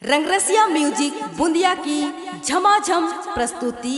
Rang Rasiya music बूंदिया की झमाझम प्रस्तुति।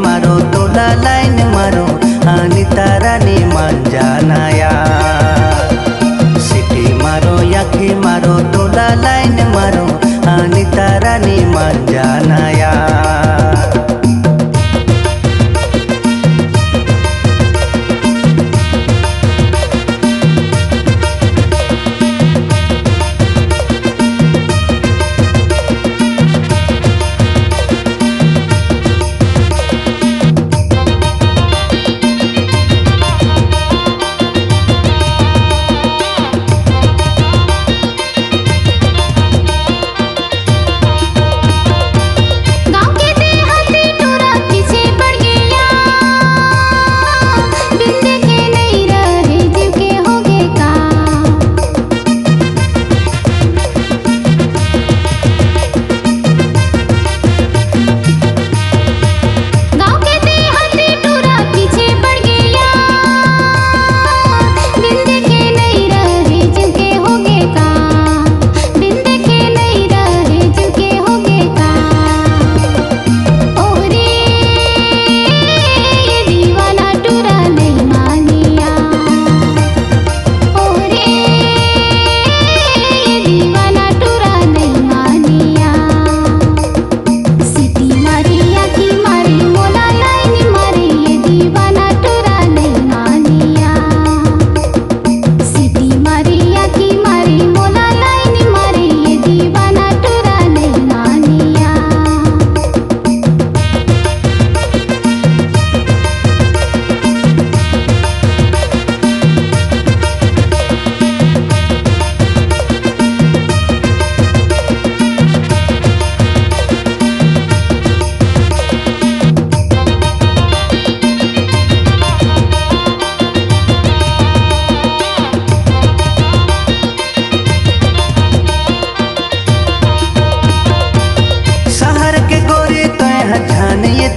मारो तोला लाइन मारो अनिता रानी मंजानाया सिटी मारो याखी मारो तोला लाइन मारो अनिता रानी मंजानाया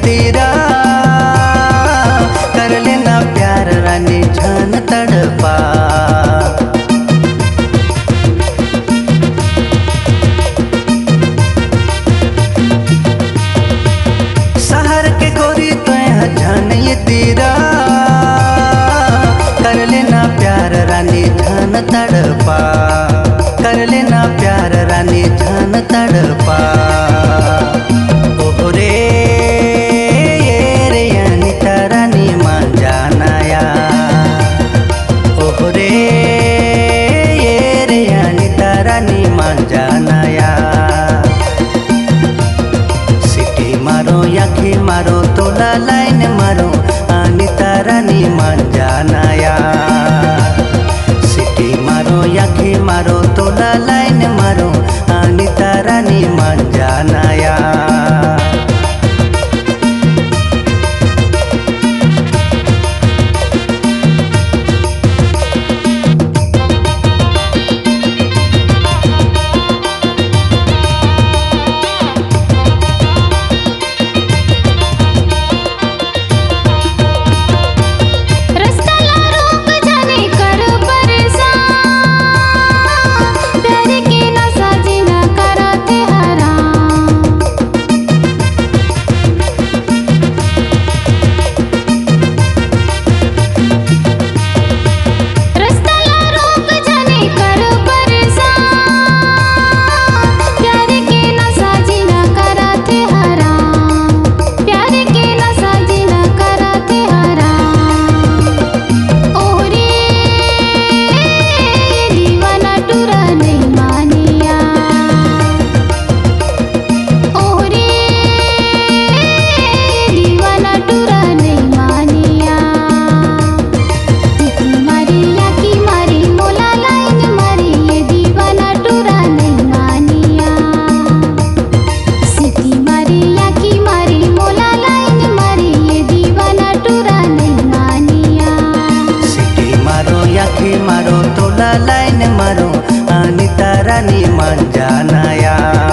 तेरा कर लेना प्यार रानी जान तड़पा शहर के गोरी तो यहाँ जान ये तेरा कर लेना प्यार रानी जान तड़पा कर लेना प्यार रानी जान तड़पा ओरे मारो तोला लाइन मारो अनिता रानी मंजानाया सिटी मारो याखी मारो तोला लाइन मारो अनिता रानी मंजानाया रस्ता लाइन मारो अनिता रानी मान जाना यार।